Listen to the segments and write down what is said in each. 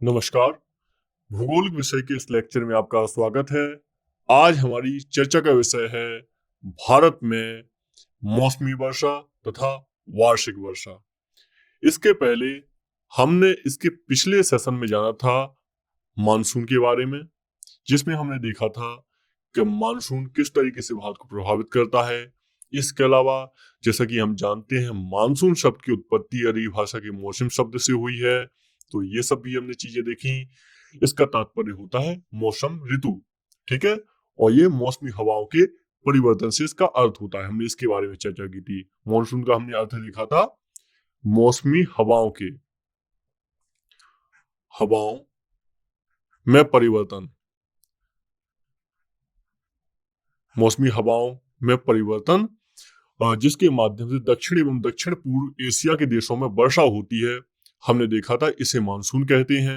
नमस्कार। भूगोल विषय के इस लेक्चर में आपका स्वागत है। आज हमारी चर्चा का विषय है भारत में मौसमी वर्षा तथा वार्षिक वर्षा। इसके पहले हमने इसके पिछले सेशन में जाना था मानसून के बारे में, जिसमें हमने देखा था कि मानसून किस तरीके से भारत को प्रभावित करता है। इसके अलावा जैसा कि हम जानते हैं मानसून शब्द की उत्पत्ति अरबी भाषा के मौसम शब्द से हुई है, तो ये सब भी हमने चीजें देखी। इसका तात्पर्य होता है मौसम ऋतु, ठीक है। और ये मौसमी हवाओं के परिवर्तन से इसका अर्थ होता है। हमने इसके बारे में चर्चा की थी। मॉनसून का हमने अर्थ देखा था मौसमी हवाओं में परिवर्तन, मौसमी हवाओं में परिवर्तन जिसके माध्यम से दक्षिण एवं दक्षिण पूर्व एशिया के देशों में वर्षा होती है। हमने देखा था इसे मानसून कहते हैं।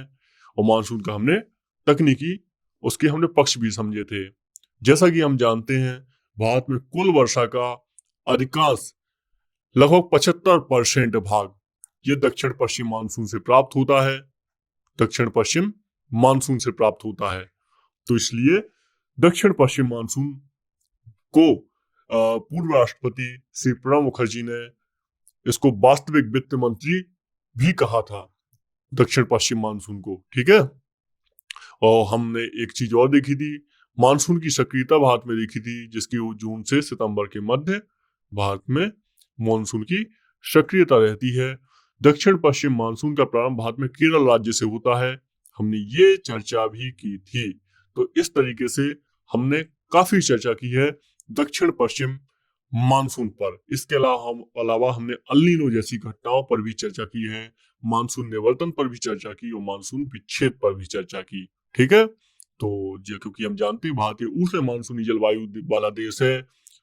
और मानसून का हमने तकनीकी उसके हमने पक्ष भी समझे थे। जैसा कि हम जानते हैं भारत में कुल वर्षा का अधिकांश लगभग 75% भाग ये दक्षिण पश्चिम मानसून से प्राप्त होता है। दक्षिण पश्चिम मानसून से प्राप्त होता है, तो इसलिए दक्षिण पश्चिम मानसून को पूर्व राष्ट्रपति श्री प्रणब मुखर्जी ने इसको वास्तविक वित्त मंत्री भी कहा था, दक्षिण पश्चिम मानसून को, ठीक है। और हमने एक चीज और देखी थी, मानसून की सक्रियता भारत में देखी थी, जिसकी जून से सितंबर के मध्य भारत में मानसून की सक्रियता रहती है। दक्षिण पश्चिम मानसून का प्रारंभ भारत में केरल राज्य से होता है। हमने ये चर्चा भी की थी। तो इस तरीके से हमने काफी चर्चा की है दक्षिण पश्चिम मानसून पर। इसके अलावा हमने अल नीनो जैसी घटनाओं पर भी चर्चा की है, मानसून निवर्तन पर भी चर्चा की और मानसून विच्छेद पर भी चर्चा की, ठीक है। तो क्योंकि हम जानते हैं भारत उष्ण मानसूनी जलवायु वाला देश है।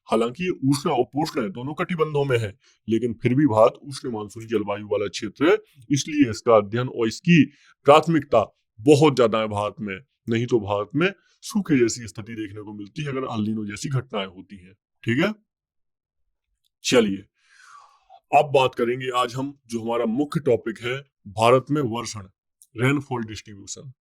हालांकि उष्ण और उपोष्ण दोनों कटिबंधों में है, लेकिन फिर भी भारत उष्ण मानसूनी जलवायु वाला क्षेत्र है, इसलिए इसका अध्ययन और इसकी प्राथमिकता बहुत ज्यादा है भारत में। नहीं तो भारत में सूखे जैसी स्थिति देखने को मिलती है अगर अल नीनो जैसी घटनाएं होती हैं, ठीक है। चलिए अब बात करेंगे आज हम, जो हमारा मुख्य टॉपिक है, भारत में वर्षण, रेनफॉल डिस्ट्रीब्यूशन।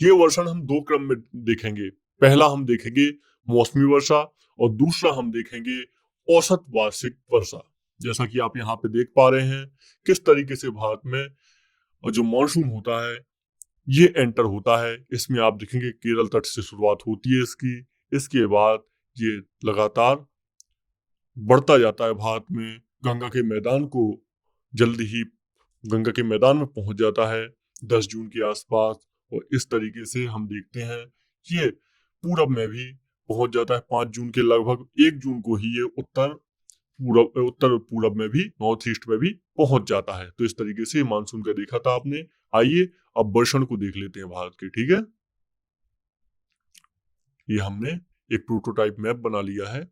ये वर्षण हम दो क्रम में देखेंगे। पहला हम देखेंगे मौसमी वर्षा और दूसरा हम देखेंगे औसत वार्षिक वर्षा। जैसा कि आप यहाँ पे देख पा रहे हैं किस तरीके से भारत में जो मानसून होता है ये एंटर होता है। इसमें आप देखेंगे केरल तट से शुरुआत होती है इसकी, इसके बाद ये लगातार बढ़ता जाता है भारत में, गंगा के मैदान को जल्दी ही गंगा के मैदान में पहुंच जाता है 10 जून के आसपास। और इस तरीके से हम देखते हैं ये पूरब में भी पहुंच जाता है 5 जून के लगभग। 1 जून को ही ये उत्तर पूरब में भी, नॉर्थ ईस्ट में भी पहुंच जाता है। तो इस तरीके से मानसून का देखा था आपने। आइए अब वर्षण को देख लेते हैं भारत के, ठीक है। ये हमने एक प्रोटोटाइप मैप बना लिया है।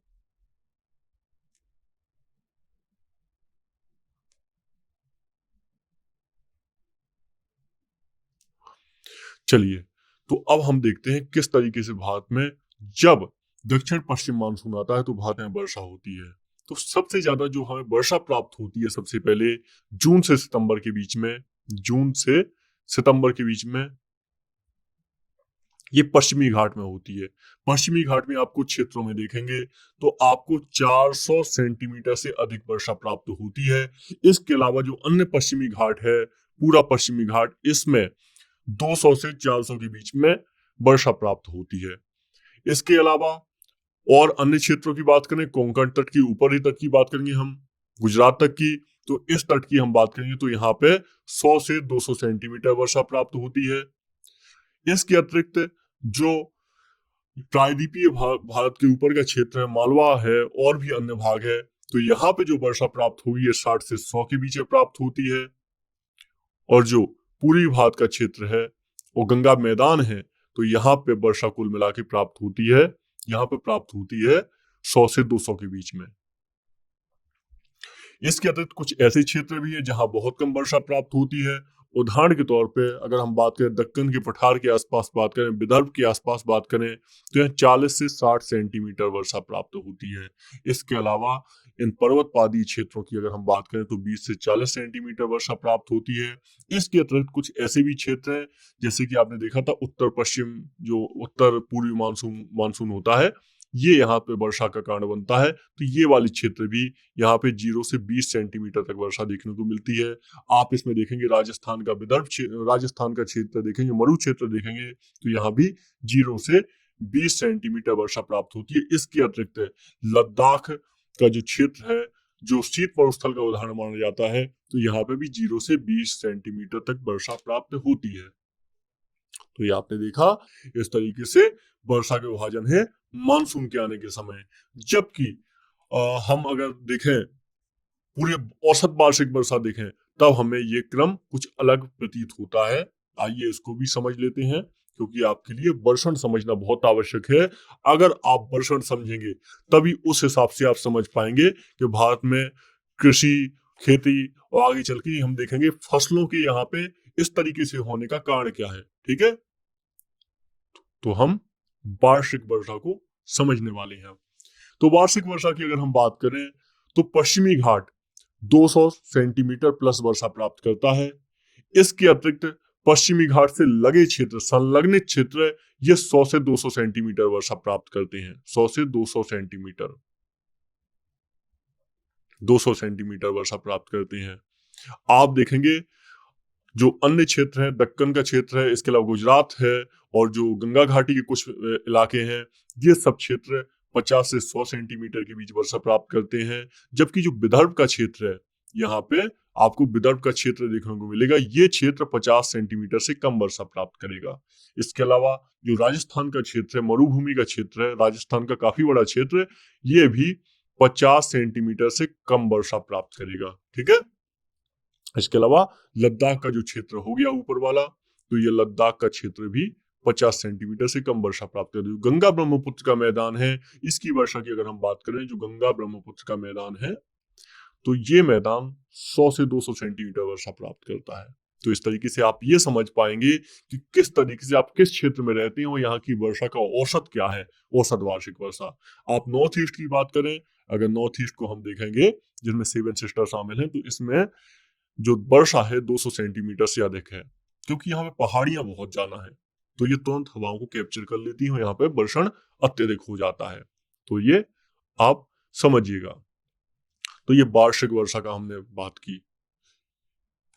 चलिए तो अब हम देखते हैं किस तरीके से भारत में जब दक्षिण पश्चिम मानसून आता है तो भारत में वर्षा होती है। तो सबसे ज्यादा जो हमें वर्षा प्राप्त होती है सबसे पहले जून से सितंबर के बीच में, जून से सितंबर के बीच में ये पश्चिमी घाट में होती है। पश्चिमी घाट में आप कुछ क्षेत्रों में देखेंगे तो आपको 400 सेंटीमीटर से अधिक वर्षा प्राप्त होती है। इसके अलावा जो अन्य पश्चिमी घाट है, पूरा पश्चिमी घाट, इसमें 200 से 400 के बीच में वर्षा प्राप्त होती है। इसके अलावा और अन्य क्षेत्रों की बात करें, कोंकण तट की ऊपरी तट की बात करेंगे हम, गुजरात तक की, तो इस तट की हम बात करेंगे तो यहाँ पे 100 से 200 सेंटीमीटर वर्षा प्राप्त होती है। इसके अतिरिक्त जो प्रायद्वीपीय भारत के ऊपर का क्षेत्र है, मालवा है और भी अन्य भाग है, तो यहाँ पे जो वर्षा प्राप्त हुई है 60 से 100 के बीच में प्राप्त होती है। और जो पूर्वी भारत का क्षेत्र है वो गंगा मैदान है, तो यहाँ पे वर्षा कुल मिला के प्राप्त होती है, यहाँ पे प्राप्त होती है 100 से 200 के बीच में। इसके अतिरिक्त कुछ ऐसे क्षेत्र भी है जहां बहुत कम वर्षा प्राप्त होती है उदाहरण के तौर पे अगर हम बात करें दक्कन के पठार के आसपास बात करें, विदर्भ के आसपास बात करें, तो यहाँ 40 से 60 सेंटीमीटर वर्षा प्राप्त होती है। इसके अलावा इन पर्वतपादी क्षेत्रों की अगर हम बात करें तो 20 से 40 सेंटीमीटर वर्षा प्राप्त होती है। इसके अतिरिक्त कुछ ऐसे भी क्षेत्र हैं, जैसे कि आपने देखा था उत्तर पश्चिम जो उत्तर पूर्वी मानसून होता है, ये यहाँ पे वर्षा का कारण बनता है। तो ये वाली क्षेत्र भी यहाँ पे 0 से 20 सेंटीमीटर तक वर्षा देखने को मिलती है। आप इसमें देखेंगे राजस्थान का राजस्थान का क्षेत्र देखेंगे, मरु क्षेत्र देखेंगे, तो यहाँ भी 0 से 20 सेंटीमीटर वर्षा प्राप्त होती है। इसके अतिरिक्त लद्दाख का जो क्षेत्र है, जो शीत मरुस्थल का उदाहरण माना जाता है, तो यहाँ पे भी 0 से 20 सेंटीमीटर तक वर्षा प्राप्त होती है। तो ये आपने देखा, इस तरीके से वर्षा के विभाजन है मानसून के आने के समय। जबकि हम अगर देखें पूरे औसत वार्षिक वर्षा देखें, तब हमें ये क्रम कुछ अलग प्रतीत होता है। आइए इसको भी समझ लेते हैं, क्योंकि आपके लिए वर्षण समझना बहुत आवश्यक है। अगर आप वर्षण समझेंगे तभी उस हिसाब से आप समझ पाएंगे कि भारत में कृषि, खेती और आगे चल के हम देखेंगे फसलों के यहाँ पे इस तरीके से होने का कारण क्या है। ठीक है, तो हम वार्षिक वर्षा को समझने वाले हैं। तो वार्षिक वर्षा की अगर हम बात करें तो पश्चिमी घाट 200 सेंटीमीटर प्लस वर्षा प्राप्त करता है। इसके अतिरिक्त पश्चिमी घाट से लगे क्षेत्र, संलग्न क्षेत्र, ये 100 से 200 सेंटीमीटर वर्षा प्राप्त करते हैं। 100 से 200 सेंटीमीटर 200 सेंटीमीटर वर्षा प्राप्त करते हैं। आप देखेंगे जो अन्य क्षेत्र हैं, दक्कन का क्षेत्र है, इसके अलावा गुजरात है, और जो गंगा घाटी के कुछ इलाके हैं, ये सब क्षेत्र 50 से 100 सेंटीमीटर के बीच वर्षा प्राप्त करते हैं। जबकि जो विदर्भ का क्षेत्र है, यहाँ पे आपको विदर्भ का क्षेत्र देखने को मिलेगा, ये क्षेत्र 50 सेंटीमीटर से कम वर्षा प्राप्त करेगा। इसके अलावा जो राजस्थान का क्षेत्र है, मरुभूमि का क्षेत्र है, राजस्थान का काफी बड़ा क्षेत्र है, ये भी 50 सेंटीमीटर से कम वर्षा प्राप्त करेगा। ठीक है, इसके अलावा लद्दाख का जो क्षेत्र हो गया ऊपर वाला, तो ये लद्दाख का क्षेत्र भी 50 सेंटीमीटर से कम वर्षा प्राप्त कर रही है। गंगा ब्रह्मपुत्र का मैदान है, इसकी वर्षा की अगर हम बात करें, जो गंगा ब्रह्मपुत्र का मैदान है, तो ये मैदान 100 से 200 सेंटीमीटर वर्षा प्राप्त करता है। तो इस तरीके से आप ये समझ पाएंगे कि किस तरीके से आप किस क्षेत्र में रहते हैं और यहाँ की वर्षा का औसत क्या है, औसत वार्षिक वर्षा। आप नॉर्थ ईस्ट की बात करें, अगर नॉर्थ ईस्ट को हम देखेंगे, जिसमें 7 सिस्टर शामिल हैं, तो इसमें जो वर्षा है 200 सेंटीमीटर से अधिक है, क्योंकि यहाँ पे पहाड़ियां बहुत ज्यादा है, तो ये तुरंत हवाओं को कैप्चर कर लेती है, यहाँ पे वर्षण अत्यधिक हो जाता है। तो ये आप समझिएगा। तो ये वार्षिक वर्षा का हमने बात की।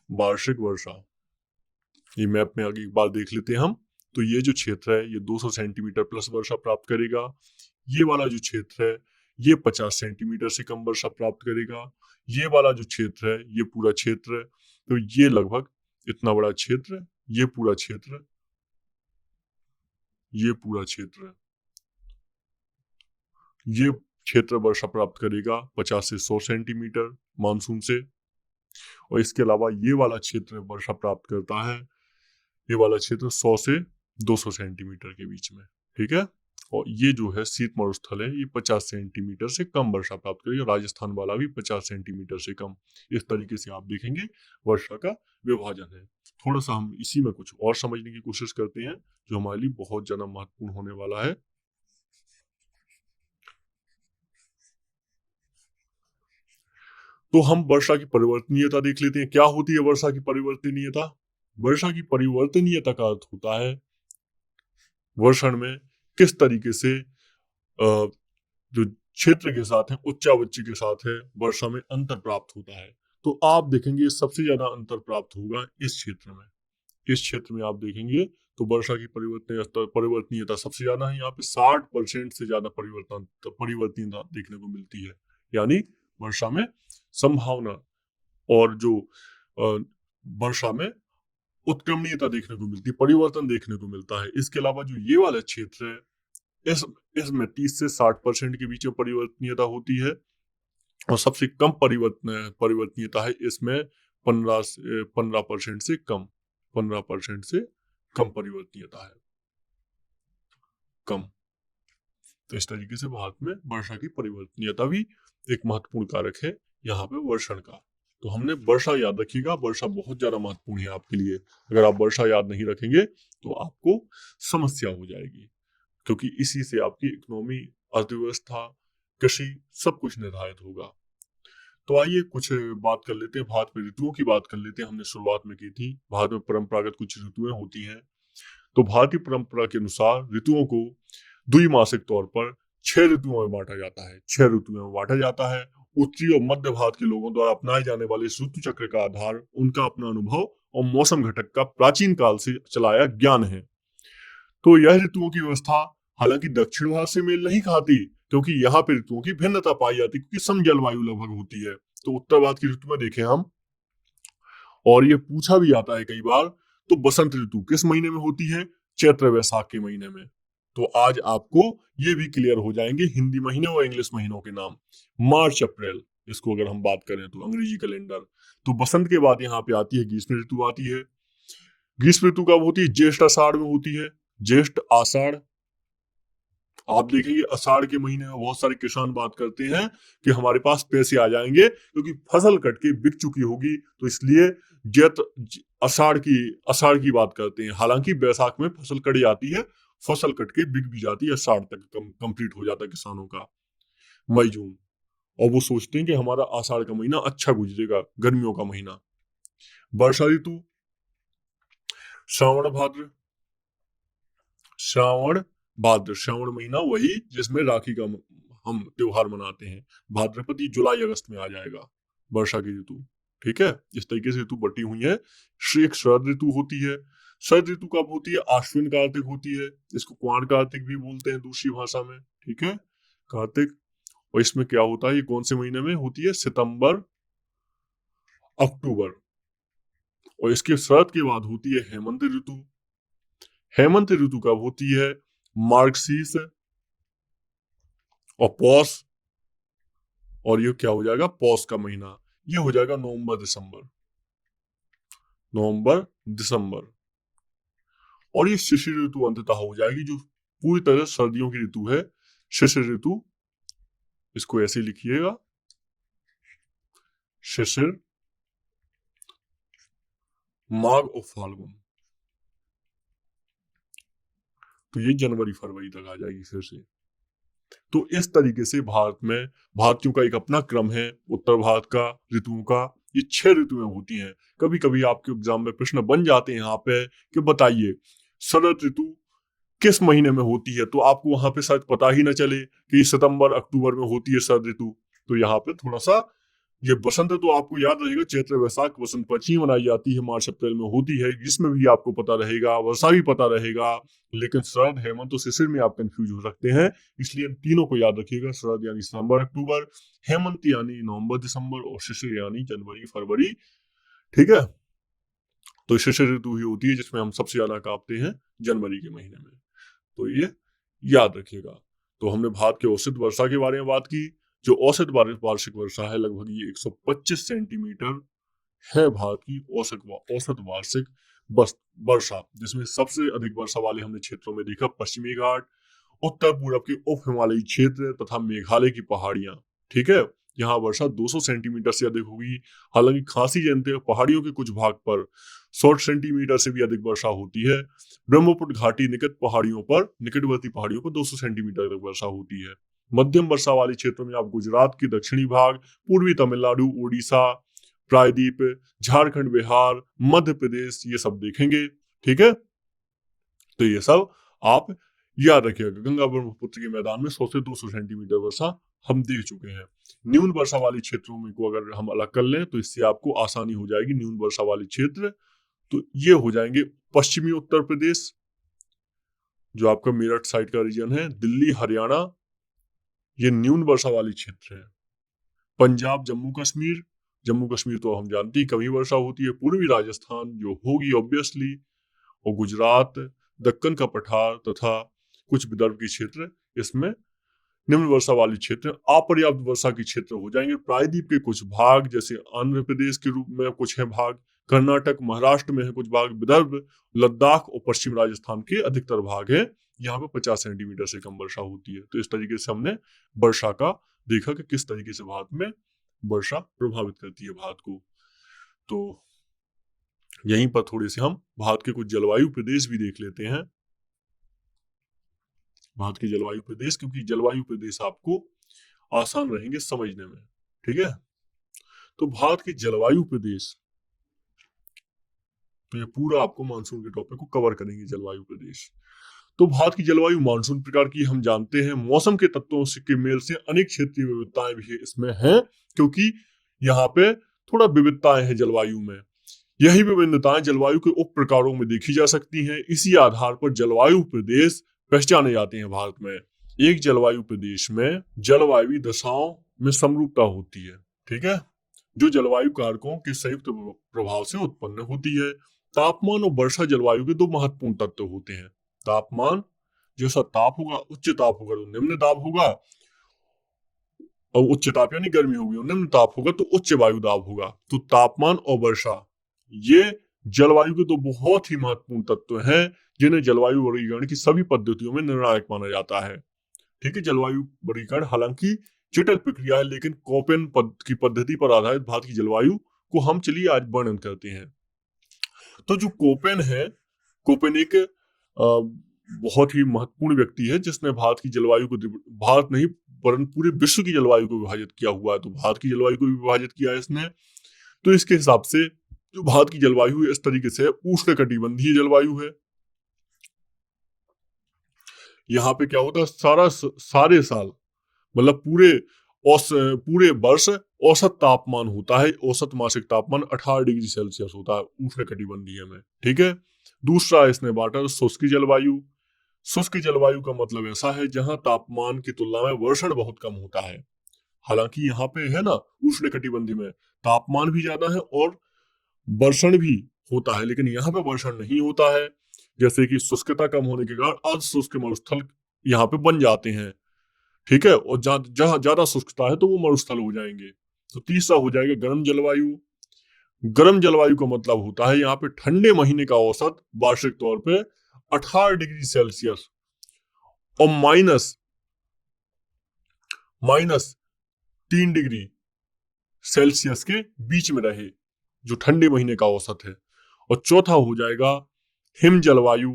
वार्षिक वर्षा ये मैप में आगे एक बार देख लेते हैं हम। तो ये जो क्षेत्र है, ये 200 सेंटीमीटर प्लस वर्षा प्राप्त करेगा। ये वाला जो क्षेत्र है, ये 50 सेंटीमीटर से कम वर्षा प्राप्त करेगा। ये वाला जो क्षेत्र है, ये पूरा क्षेत्र, तो ये लगभग इतना बड़ा क्षेत्र, ये पूरा क्षेत्र, ये पूरा क्षेत्र, ये क्षेत्र वर्षा प्राप्त करेगा 50 से 100 सेंटीमीटर मानसून से। और इसके अलावा ये वाला क्षेत्र वर्षा प्राप्त करता है, ये वाला क्षेत्र 100 से 200 सेंटीमीटर के बीच में। ठीक है, और ये जो है शीत मरुस्थल है, ये 50 सेंटीमीटर से कम वर्षा प्राप्त करेगा। राजस्थान वाला भी 50 सेंटीमीटर से कम। इस तरीके से आप देखेंगे वर्षा का विभाजन है। थोड़ा सा हम इसी में कुछ और समझने की कोशिश करते हैं, जो हमारे लिए बहुत ज्यादा महत्वपूर्ण होने वाला है। तो हम वर्षा की परिवर्तनीयता देख लेते हैं। क्या होती है वर्षा की परिवर्तनीयता? वर्षा की परिवर्तनीयता का अर्थ होता है वर्षण में किस तरीके से जो क्षेत्र के साथ है, उच्चावच्ची के साथ है, वर्षा में अंतर प्राप्त होता है। तो आप देखेंगे सबसे ज्यादा अंतर प्राप्त होगा इस क्षेत्र में। इस क्षेत्र में आप देखेंगे तो वर्षा की परिवर्तनीयता सबसे ज्यादा है। यहाँ पे 60% से ज्यादा परिवर्तनीयता देखने को मिलती है। यानी वर्षा में संभावना और जो वर्षा में उत्क्रमणीयता देखने को मिलती है, परिवर्तन देखने को मिलता है। इसके अलावा जो ये वाला क्षेत्र है, इसमें 30 से 60% के बीच में परिवर्तनीयता होती है, और सबसे कम परिवर्तनीयता है इसमें 15% से कम, 15% से कम परिवर्तनीयता है, कम। तो इस तरीके से भारत में वर्षा की परिवर्तनीयता भी एक महत्वपूर्ण कारक है यहाँ पे वर्षण का। तो हमने वर्षा याद रखिएगा, वर्षा बहुत ज्यादा महत्वपूर्ण है आपके लिए। अगर आप वर्षा याद नहीं रखेंगे तो आपको समस्या हो जाएगी, क्योंकि इसी से आपकी इकोनॉमी, अर्थव्यवस्था, कृषि सब कुछ निर्धारित होगा। तो आइए कुछ बात कर लेते हैं, भारत में ऋतुओं की बात कर लेते हैं। हमने शुरुआत में की थी, भारत में परंपरागत कुछ ऋतुएं होती हैं। तो भारतीय परंपरा के अनुसार ऋतुओं को द्विमासिक तौर पर 6 ऋतुओं में बांटा जाता है। 6 ऋतुओं में बांटा जाता है। उत्तरी और मध्य भारत के लोगों द्वारा अपनाए जाने वाले इस ऋतु चक्र का आधार उनका अपना अनुभव और मौसम घटक का प्राचीन काल से चलाया ज्ञान है। तो यह ऋतुओं की व्यवस्था हालांकि दक्षिण भारत से मेल नहीं खाती, क्योंकि यहाँ पे ऋतुओं की भिन्नता पाई जाती है, क्योंकि सम जलवायु लगभग होती है। तो उत्तर भारत की ऋतु में देखें हम, और ये पूछा भी आता है कई बार, तो बसंत ऋतु किस महीने में होती है? चैत्र वैशाख के महीने में। तो आज आपको ये भी क्लियर हो जाएंगे हिंदी महीने और इंग्लिश महीनों के नाम। मार्च अप्रैल, इसको अगर हम बात करें तो अंग्रेजी कैलेंडर। तो बसंत के बाद यहाँ पे आती है ग्रीष्म ऋतु आती है। ग्रीष्म ऋतु कब होती है? ज्येष्ठ आषाढ़ में होती है। ज्येष्ठ आषाढ़, आप देखेंगे आषाढ़ के महीने में बहुत सारे किसान बात करते हैं कि हमारे पास पैसे आ जाएंगे क्योंकि फसल कट के बिक चुकी होगी, तो इसलिए जैत आषाढ़ की बात करते हैं। हालांकि बैसाख में फसल कट जाती है, फसल कट के बिक भी जाती है, आषाढ़ तक कंप्लीट हो जाता है किसानों का, मई जून। और वो सोचते हैं कि हमारा आषाढ़ का महीना अच्छा गुजरेगा, गर्मियों का महीना। वर्षा ऋतु श्रावण भाद्र, श्रावण महीना वही जिसमें राखी का हम त्योहार मनाते हैं। भाद्रपद जुलाई अगस्त में आ जाएगा वर्षा की ऋतु। ठीक है, इस तरीके से ऋतु बटी हुई है। एक शरद ऋतु होती है। शरद ऋतु कब होती है? आश्विन कार्तिक होती है। इसको क्वार कार्तिक भी बोलते हैं दूसरी भाषा में। ठीक है, कार्तिक। और इसमें क्या होता है, ये कौन से महीने में होती है? सितंबर अक्टूबर। और इसके शरद के बाद होती है हेमंत ऋतु। हेमंत ऋतु कब होती है? मार्गशीर्ष और पौष, और ये क्या हो जाएगा? पौष का महीना। ये हो जाएगा नवंबर दिसंबर। और ये शिशिर ऋतु अंततः हो जाएगी, जो पूरी तरह सर्दियों की ऋतु है। शिशिर ऋतु, इसको ऐसे लिखिएगा, शिशिर, माघ और फाल्गुन। तो ये जनवरी फरवरी तक आ जाएगी फिर से। तो इस तरीके से भारत में भारतीयों का एक अपना क्रम है। उत्तर भारत का ऋतुओं का ये 6 ऋतुएं होती हैं। कभी कभी आपके एग्जाम में प्रश्न बन जाते हैं यहाँ पे कि बताइए शरद ऋतु किस महीने में होती है, तो आपको वहां पे शायद पता ही ना चले कि सितंबर अक्टूबर में होती है शरद ऋतु। तो यहाँ पे थोड़ा सा ये बसंत तो आपको याद रहेगा, चैत्र वैशाख वसंत पंचमी मनाई जाती है, मार्च अप्रैल में होती है, जिसमें भी आपको पता रहेगा, वर्षा भी पता रहेगा। लेकिन शरद, हेमंत और शिशिर में आप कंफ्यूज हो सकते हैं, इसलिए इन तीनों को याद रखिएगा। शरद यानी सितंबर अक्टूबर, हेमंत यानी नवंबर दिसंबर, और शिशिर यानी जनवरी फरवरी। ठीक है, तो शिशिर ऋतु ही होती है जिसमें हम सबसे ज्यादा कांपते हैं जनवरी के महीने में। तो ये याद रखिएगा। तो हमने भारत के औसत वर्षा के बारे में बात की। जो औसत वार्षिक वर्षा है लगभग ये 125 सेंटीमीटर है भारत की औसत वार्षिक वर्षा, जिसमें सबसे अधिक वर्षा वाले हमने क्षेत्रों में देखा पश्चिमी घाट, उत्तर पूर्व के उप हिमालयी क्षेत्र तथा मेघालय की पहाड़ियां। ठीक है, यहाँ वर्षा 200 सेंटीमीटर से अधिक होगी। हालांकि खासी जनते पहाड़ियों के कुछ भाग पर 100 सेंटीमीटर से भी अधिक वर्षा होती है। ब्रह्मपुत्र घाटी निकटवर्ती पहाड़ियों पर 200 सेंटीमीटर तक वर्षा होती है। मध्यम वर्षा वाले क्षेत्रों में आप गुजरात के दक्षिणी भाग, पूर्वी तमिलनाडु, उड़ीसा, प्रायद्वीप, झारखंड, बिहार, मध्य प्रदेश, ये सब देखेंगे। ठीक है, तो ये सब आप याद रखिएगा। गंगा ब्रह्मपुत्र के मैदान में 100 से 200 सेंटीमीटर वर्षा हम देख चुके हैं। न्यून वर्षा वाले क्षेत्रों में को अगर हम अलग कर लें तो इससे आपको आसानी हो जाएगी। न्यून वर्षा वाले क्षेत्र तो ये हो जाएंगे पश्चिमी उत्तर प्रदेश, जो आपका मेरठ साइड का रीजन है, दिल्ली, हरियाणा, ये न्यून वर्षा वाले क्षेत्र है। पंजाब, जम्मू कश्मीर तो हम जानते ही कभी वर्षा होती है। पूर्वी राजस्थान जो होगी ऑब्वियसली, और गुजरात, दक्कन का पठार तथा कुछ विदर्भ के क्षेत्र, इसमें निम्न वर्षा वाले क्षेत्र। अपर्याप्त वर्षा के क्षेत्र हो जाएंगे प्रायद्वीप के कुछ भाग, जैसे आंध्र प्रदेश के रूप में कुछ है भाग, कर्नाटक, महाराष्ट्र में है कुछ भाग, विदर्भ, लद्दाख और पश्चिम राजस्थान के अधिकतर भाग है। यहाँ पे 50 सेंटीमीटर से कम वर्षा होती है। तो इस तरीके से हमने वर्षा का देखा कि किस तरीके से भारत में वर्षा प्रभावित करती है भारत को। तो यहीं पर थोड़े से हम भारत के कुछ जलवायु प्रदेश भी देख लेते हैं। भारत के जलवायु प्रदेश, क्योंकि जलवायु प्रदेश आपको आसान रहेंगे समझने में। ठीक है, तो भारत के जलवायु प्रदेश, तो ये पूरा आपको मानसून के टॉपिक को कवर करेंगे जलवायु प्रदेश। तो भारत की जलवायु मानसून प्रकार की हम जानते हैं। मौसम के तत्वों के मेल से अनेक क्षेत्रीय विविधताएं भी इसमें हैं, क्योंकि यहाँ पे थोड़ा विविधताएं हैं जलवायु में। यही विभिन्नताएं जलवायु के उप प्रकारों में देखी जा सकती हैं। इसी आधार पर जलवायु प्रदेश पहचाने जाते हैं भारत में। एक जलवायु प्रदेश में जलवायु दशाओं में समरूपता होती है। ठीक है, जो जलवायु कारकों के संयुक्त प्रभाव से उत्पन्न होती है। तापमान और वर्षा जलवायु के दो महत्वपूर्ण तत्व होते हैं। तापमान, जैसा ताप होगा उच्च ताप होगा तो निम्न ताप होगा, और उच्च ताप यानी गर्मी होगी, और निम्न ताप होगा तो उच्च वायु दाब होगा। तो तापमान और वर्षा ये जलवायु के दो बहुत ही महत्वपूर्ण तत्व हैं, जिन्हें जलवायु वर्गीकरण की सभी पद्धतियों में निर्णायक माना जाता है। ठीक है, जलवायु वर्गीकरण हालांकि जटिल प्रक्रिया है, लेकिन कोपेन की पद्धति पर आधारित भारत की जलवायु को हम चलिए आज वर्णन करते हैं। तो जो कोपेन है, कोपेन एक बहुत ही महत्वपूर्ण व्यक्ति है, जिसने भारत की जलवायु को, भारत नहीं वरन पूरे विश्व की जलवायु को विभाजित किया हुआ है। तो भारत की जलवायु को भी विभाजित किया है इसने। तो इसके हिसाब से जो भारत की जलवायु है इस तरीके से उष्णकटिबंधीय जलवायु है। यहाँ पे क्या होता है, सारे साल मतलब पूरे वर्ष औसत तापमान होता है, औसत मासिक तापमान 18 डिग्री सेल्सियस होता है उष्णकटिबंधीय में। ठीक है, दूसरा इसने बांटा शुष्क जलवायु। शुष्क जलवायु का मतलब ऐसा है जहां तापमान की तुलना में वर्षण बहुत कम होता है। हालांकि यहाँ पे है ना, उष्णकटिबंधीय में तापमान भी ज्यादा है और वर्षण भी होता है, लेकिन यहाँ पे वर्षण नहीं होता है। जैसे कि शुष्कता कम होने के कारण अर्ध शुष्क मरुस्थल यहाँ पे बन जाते हैं। ठीक है, और जहां ज्यादा शुष्कता है तो वो मरुस्थल हो जाएंगे। तो तीसरा हो जाएगा गर्म जलवायु। गर्म जलवायु का मतलब होता है यहाँ पे ठंडे महीने का औसत वार्षिक तौर पे 18 डिग्री सेल्सियस और माइनस 3 डिग्री सेल्सियस के बीच में रहे, जो ठंडे महीने का औसत है। और चौथा हो जाएगा हिम जलवायु।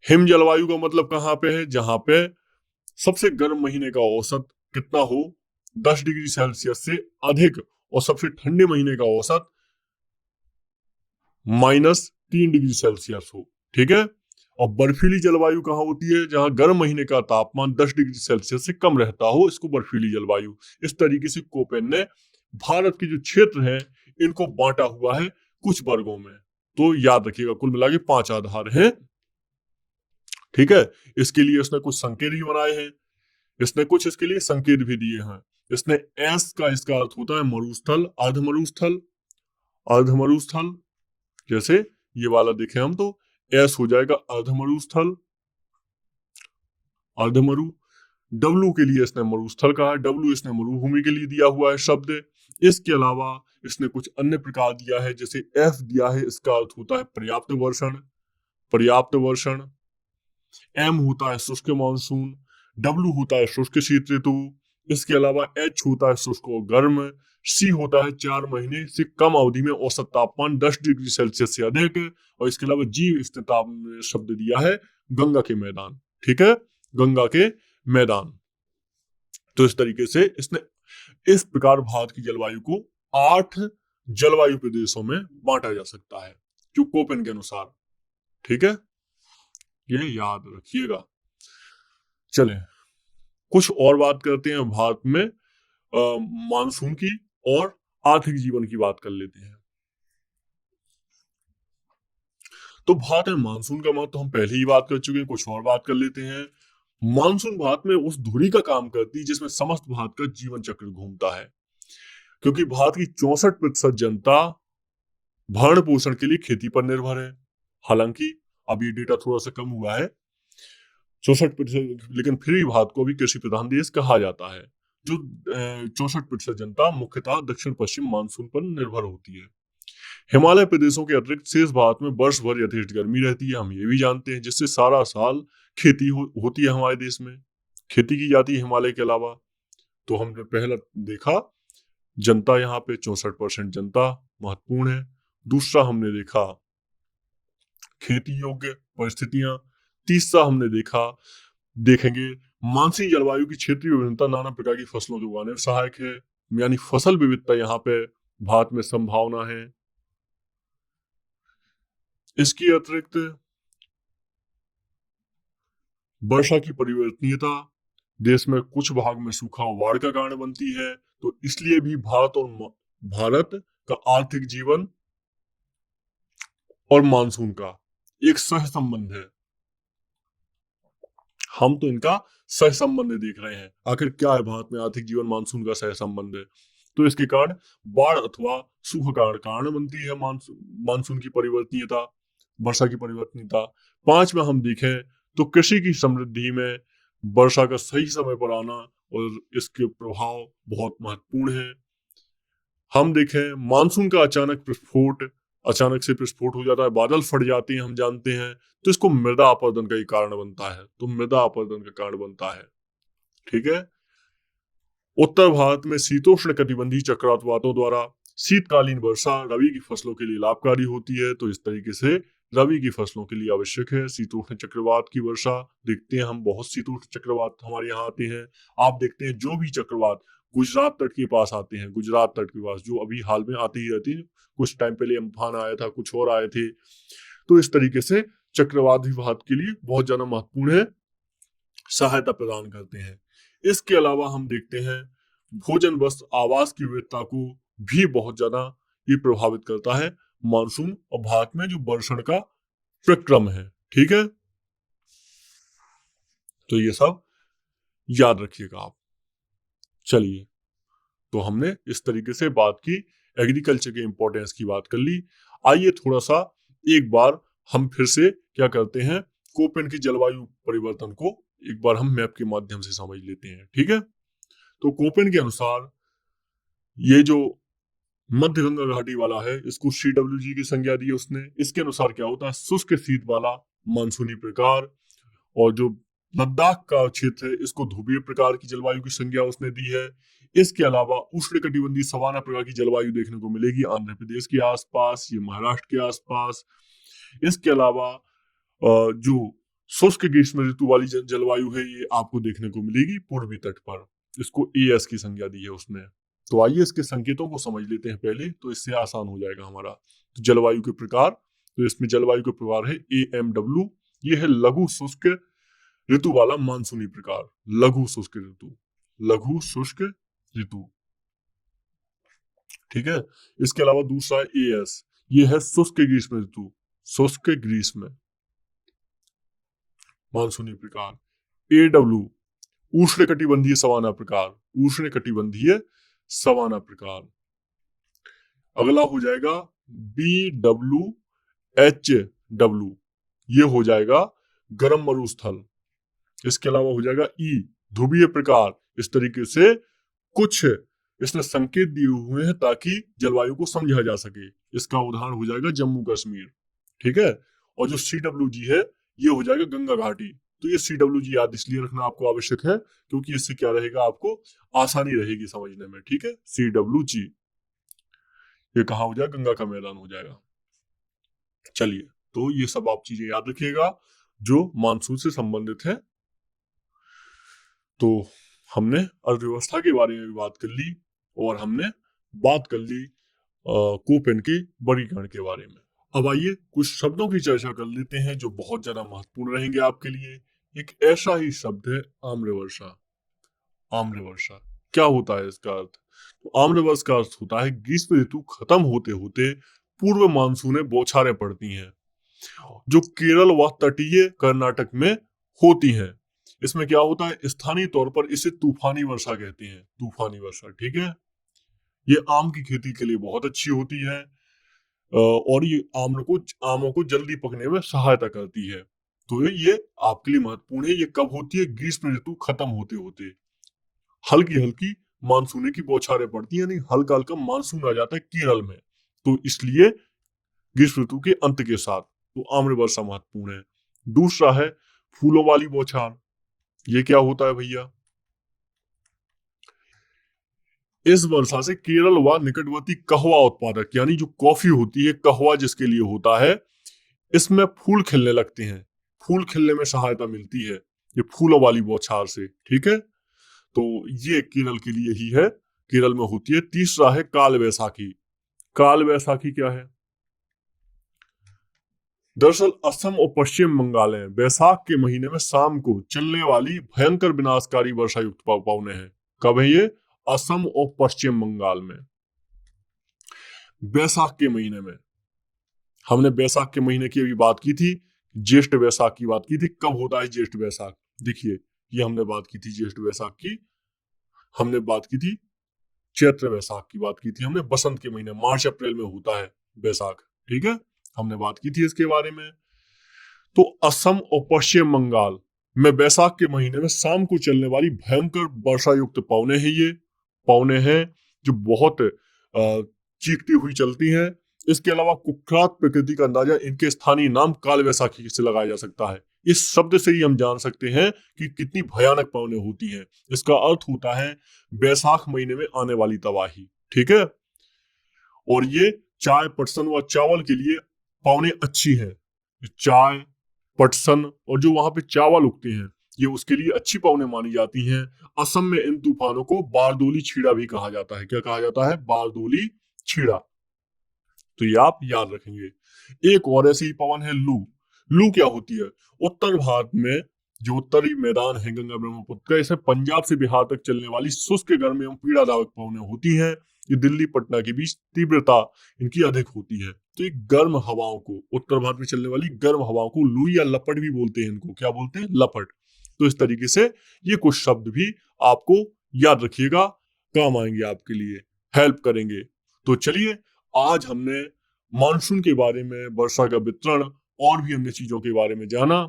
हिम जलवायु का मतलब कहाँ पे है, जहां पे सबसे गर्म महीने का औसत कितना हो, 10 डिग्री सेल्सियस से अधिक, और सबसे ठंडे महीने का औसत -3 डिग्री सेल्सियस हो। ठीक है, और बर्फीली जलवायु कहाँ होती है, जहां गर्म महीने का तापमान 10 डिग्री सेल्सियस से कम रहता हो, इसको बर्फीली जलवायु। इस तरीके से कोपेन ने भारत के जो क्षेत्र हैं इनको बांटा हुआ है कुछ वर्गों में। तो याद रखिएगा, कुल मिला के 5 आधार हैं। ठीक है, इसके लिए इसने कुछ संकेत भी बनाए हैं, इसने कुछ इसके लिए संकेत भी दिए हैं। इसने एस का, इसका अर्थ होता है मरुस्थल, अर्धमरुस्थल। अर्धमरुस्थल जैसे ये वाला देखें हम, तो एस हो जाएगा अर्धमरुस्थल, अर्धमरु। डब्लू के लिए इसने मरुस्थल कहा, डब्लू इसने मरुभूमि के लिए दिया हुआ है शब्द। इसके अलावा इसने कुछ अन्य प्रकार दिया है, जैसे एफ दिया है, इसका अर्थ होता है पर्याप्त वर्षण, पर्याप्त वर्षण। एम होता है शुष्क मानसून, डब्लू होता है शुष्क शीत ऋतु। इसके अलावा एच होता है शुष्क और गर्म। सी होता है 4 महीने से कम अवधि में औसत तापमान 10 डिग्री सेल्सियस से अधिक। और इसके अलावा जी इसने शब्द दिया है गंगा के मैदान। ठीक है, गंगा के मैदान। तो इस तरीके से इसने इस प्रकार भारत की जलवायु को 8 जलवायु प्रदेशों में बांटा जा सकता है, जो कोपेन के अनुसार। ठीक है, ये याद रखिएगा। चले कुछ और बात करते हैं भारत में मानसून की और आर्थिक जीवन की बात कर लेते हैं। तो भारत में मानसून का महत्व हम पहले ही बात कर चुके हैं, कुछ और बात कर लेते हैं। मानसून भारत में उस धुरी का काम करती है जिसमें समस्त भारत का जीवन चक्र घूमता है, क्योंकि भारत की 64% जनता भरण पोषण के लिए खेती पर निर्भर है। हालांकि अब ये डेटा थोड़ा सा कम हुआ है, 64%, लेकिन फिर भी भारत को भी कृषि प्रधान देश कहा जाता है। जो 64% जनता मुख्यतः दक्षिण पश्चिम मानसून पर निर्भर होती है। हिमालय प्रदेशों के अतिरिक्त शेष भारत में वर्ष भर यथेष्ट गर्मी रहती है, हम ये भी जानते हैं, जिससे सारा साल खेती होती है हमारे देश में, खेती की जाती है हिमालय के अलावा। तो हमने पहला देखा जनता यहाँ पे 64% जनता महत्वपूर्ण है। दूसरा हमने देखा खेती योग्य परिस्थितियां। तीसरा हमने देखेंगे मानसूनी जलवायु की क्षेत्रीय विभिन्नता नाना प्रकार की फसलों को उगाने में सहायक है, यानी फसल विविधता यहाँ पे भारत में संभावना है। इसकी अतिरिक्त वर्षा की परिवर्तनीयता देश में कुछ भाग में सूखा और बाढ़ का कारण बनती है, तो इसलिए भी भारत का आर्थिक जीवन और मानसून का एक सह संबंध है। हम तो इनका सह संबंध देख रहे हैं। आखिर क्या है भारत में आर्थिक जीवन मानसून का सह संबंध है? तो इसके कारण बाढ़ अथवा सूखा का कारण बनती है मानसून की परिवर्तनीयता, वर्षा की परिवर्तनीयता। 5 में हम देखें तो कृषि की समृद्धि में वर्षा का सही समय पर आना और इसके प्रभाव बहुत महत्वपूर्ण है। हम देखें मानसून का अचानक से विस्फोट हो जाता है, बादल फट जाते हैं, हम जानते हैं, तो इसको मृदा अपरदन का ही कारण बनता है। तो मृदा अपरदन का कारण बनता है, ठीक है। उत्तर भारत में शीतोष्ण कटिबंधीय चक्रवातों द्वारा शीतकालीन वर्षा रबी की फसलों के लिए लाभकारी होती है। तो इस तरीके से रबी की फसलों के लिए आवश्यक है शीतोष्ण चक्रवात की वर्षा। देखते हैं हम बहुत शीतोष्ण चक्रवात हमारे यहाँ आते हैं। आप देखते हैं जो भी चक्रवात गुजरात तट के पास आते हैं, गुजरात तट के पास जो अभी हाल में आते ही रहती है, कुछ टाइम पहले अम्फान आया था, कुछ और आए थे। तो इस तरीके से चक्रवात भी भारत के लिए बहुत ज्यादा महत्वपूर्ण है, सहायता प्रदान करते हैं। इसके अलावा हम देखते हैं भोजन वस्त्र आवास की विविधता को भी बहुत ज्यादा ये प्रभावित करता है मानसून और भारत में जो वर्षण का प्रक्रम है, ठीक है। तो ये सब याद रखिएगा आप। चलिए, तो हमने इस तरीके से बात की, एग्रीकल्चर के इंपॉर्टेंस की बात कर ली। आइए थोड़ा सा एक बार हम फिर से क्या करते हैं, कोपेन की जलवायु परिवर्तन को एक बार हम मैप के माध्यम से समझ लेते हैं, ठीक है। तो कोपेन के अनुसार ये जो मध्य गंगा घाटी वाला है, इसको CWG की संज्ञा दी है उसने। इसके अनुसार क्या होता है, शुष्क शीत वाला मानसूनी प्रकार। और जो लद्दाख का क्षेत्र है, इसको ध्रुवीय प्रकार की जलवायु की संज्ञा उसने दी है। इसके अलावा उष्णकटिबंधीय सवाना प्रकार की जलवायु देखने को मिलेगी आंध्र प्रदेश के आसपास, ये महाराष्ट्र के आसपास। इसके अलावा जो शुष्क ग्रीष्म ऋतु वाली जलवायु है, ये आपको देखने को मिलेगी पूर्वी तट पर। इसको AS की संज्ञा दी है उसने। तो आइए इसके संकेतों को समझ लेते हैं पहले, तो इससे आसान हो जाएगा हमारा। तो जलवायु के प्रकार, तो इसमें जलवायु के प्रकार है AMW। ये है लघु शुष्क ऋतु वाला मानसूनी प्रकार, लघु शुष्क ऋतु, ठीक है। इसके अलावा दूसरा है AS, ये है शुष्क ग्रीष्म ऋतु, शुष्क ग्रीष्म मानसूनी प्रकार। AW उष्णकटिबंधीय सवाना प्रकार, उष्णकटिबंधीय सवाना प्रकार। अगला हो जाएगा BWHW, ये हो जाएगा गर्म मरुस्थल। इसके अलावा हो जाएगा ध्रुवीय प्रकार। इस तरीके से कुछ इसने संकेत दिए हुए हैं ताकि जलवायु को समझा जा सके। इसका उदाहरण हो जाएगा जम्मू कश्मीर, ठीक है। और जो CWG है, ये हो जाएगा गंगा घाटी। तो ये CWG याद इसलिए रखना आपको आवश्यक है क्योंकि इससे क्या रहेगा, आपको आसानी रहेगी समझने में, ठीक है। CWG ये कहाँ हो जाएगा, गंगा का मैदान हो जाएगा। चलिए, तो ये सब आप चीजें याद रखिएगा जो मानसून से संबंधित है। तो हमने अर्थव्यवस्था के बारे में भी बात कर ली और हमने बात कर ली कोपेन के वर्गीकरण के बारे में। अब आइए कुछ शब्दों की चर्चा कर लेते हैं जो बहुत ज्यादा महत्वपूर्ण रहेंगे आपके लिए। एक ऐसा ही शब्द है आम्रवर्षा। आम्रवर्षा क्या होता है इसका अर्थ? तो आम्रवर्ष का अर्थ होता है ग्रीष्म ऋतु खत्म होते होते पूर्व मानसूनें बौछारें पड़ती हैं जो केरल व तटीय कर्नाटक में होती हैं। इसमें क्या होता है, स्थानीय तौर पर इसे तूफानी वर्षा कहते हैं, तूफानी वर्षा, ठीक है। ये आम की खेती के लिए बहुत अच्छी होती है और ये आमों को जल्दी पकने में सहायता करती है। तो ये आपके लिए महत्वपूर्ण है। ये कब होती है, ग्रीष्म ऋतु खत्म होते होते हल्की हल्की मानसून की बौछारें पड़ती है, यानी हल्का हल्का मानसून आ जाता है केरल में, तो इसलिए ग्रीष्म ऋतु के अंत के साथ तो आम्र वर्षा महत्वपूर्ण है। दूसरा है फूलों वाली बौछार। ये क्या होता है भैया, इस वर्षा से केरल व निकटवर्ती कहवा उत्पादक यानी जो कॉफी होती है, कहवा जिसके लिए होता है, इसमें फूल खिलने लगते हैं। फूल खिलने में सहायता मिलती है ये फूलों वाली बौछार से। ठीक है, तो ये केरल के लिए ही है, केरल में होती है। तीसरा है काल वैसाखी। काल वैसाखी क्या है? दरअसल असम और पश्चिम बंगाल में बैसाख के महीने में शाम को चलने वाली भयंकर विनाशकारी वर्षा युक्त पवने हैं। कब है ये? असम और पश्चिम बंगाल में बैसाख के महीने में। हमने बैसाख के महीने की अभी बात की थी, ज्येष्ठ वैसाख की बात की थी। कब होता है ज्येष्ठ वैसाख? देखिए, ये हमने बात की थी ज्येष्ठ वैसाख की, हमने बात की थी चैत्र वैसाख की बात की थी हमने, बसंत के महीने मार्च अप्रैल में होता है बैसाख। ठीक है, हमने बात की थी इसके बारे में। तो असम और पश्चिम बंगाल में बैसाख के महीने में शाम को चलने वाली भयंकर वर्षा युक्त पवने हैं। ये पवने हैं जो बहुत चीखती हुई चलती हैं। इसके अलावा कुख्यात प्रकृति का अंदाजा इनके स्थानीय नाम काल वैसाखी से लगाया जा सकता है। इस शब्द से ही हम जान सकते हैं कि कितनी भयानक पवने होती हैं। इसका अर्थ होता है बैसाख महीने में आने वाली तबाही। ठीक है, और ये चाय, पटसन व चावल के लिए पवने अच्छी हैं। चाय, पटसन और जो वहां पे चावल उगते हैं, ये उसके लिए अच्छी पवने मानी जाती हैं। असम में इन तूफानों को बारदोली छीड़ा भी कहा जाता है। क्या कहा जाता है? बारदोली छीड़ा। तो ये आप याद रखेंगे। एक और ऐसी पवन है लू। लू क्या होती है? उत्तर भारत में जो उत्तरी मैदान है गंगा ब्रह्मपुत्र का, इसे पंजाब से बिहार तक चलने वाली शुष्क गर्म एवं पीड़ादायक पवनें होती हैं। ये दिल्ली पटना के बीच तीव्रता इनकी अधिक होती है। तो एक गर्म हवाओं को, उत्तर भारत में चलने वाली गर्म हवाओं को लू या लपट भी बोलते हैं। इनको क्या बोलते हैं? लपट। तो इस तरीके से ये कुछ शब्द भी आपको याद रखिएगा, काम आएंगे आपके लिए, हेल्प करेंगे। तो चलिए, आज हमने मानसून के बारे में, वर्षा का वितरण और भी अन्य चीजों के बारे में जाना।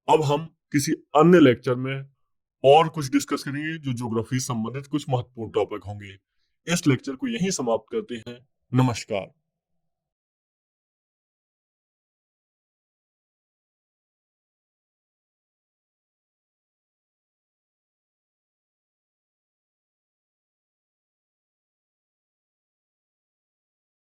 अब हम किसी अन्य लेक्चर में और कुछ डिस्कस करेंगे जो ज्योग्राफी संबंधित कुछ महत्वपूर्ण टॉपिक होंगे। इस लेक्चर को यहीं समाप्त करते हैं। नमस्कार।